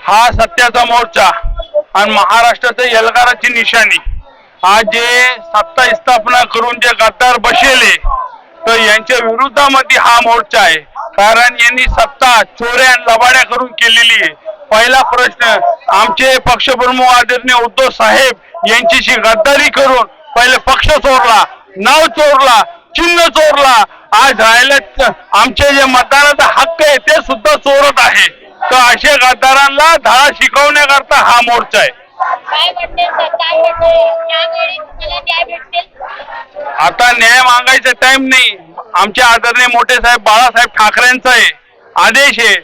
हा सत्याचा मोर्चा आणि महाराष्ट्राच्या एल्गाराची निशाणी। आज जे सत्ता स्थापना करून जे गद्दार बसेले तर यांच्या विरोधामध्ये हा मोर्चा आहे। कारण यांनी सत्ता चोऱ्या आणि लबाड्या करून केलेली आहे। पहिला प्रश्न, आमचे पक्षप्रमुख आदरणीय उद्धव साहेब यांच्याशी गद्दारी करून पहिले पक्ष चोरला, नाव चोरला, चिन्ह चोरला। आज राहिलं आमचे जे मतदानाचा हक्क आहे ते सुद्धा चोरत आहे। तर अशा गद्दारांना धडा शिकवण्याकरता हा मोर्चा आहे। आता न्याय मागायचा टाइम नाही। आमचे आदरणीय मोठे साहेब बाळासाहेब ठाकरेंचा आहे आदेश आहे,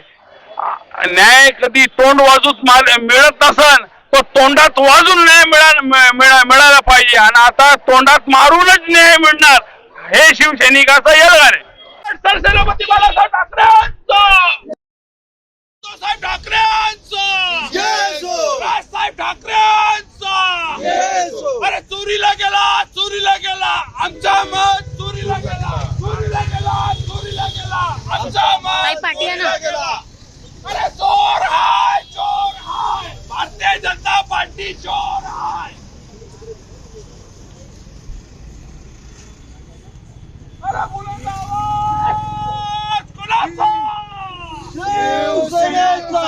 न्याय कधी तोंड वाजूच मिळत नसन तर तोंडात वाजून न्याय मिळायला पाहिजे। आणि आता तोंडात मारूनच न्याय मिळणार हे शिवसैनिकाचा एल्गार आहे। सरसेनापती बाळासाहेब ठाकरेंचा, साहेब ठाकरेंचा, राजसाहेब ठाकरेंचा। अरे चोरीला गेला आमचा मत, चोरीला गेला आमचा मत, चोरीला गेला। अरे चोर हाय भारतीय जनता पार्टी चोर हाय। अरे बुलंद आवाज कोणाचा? शिवसेनेचा।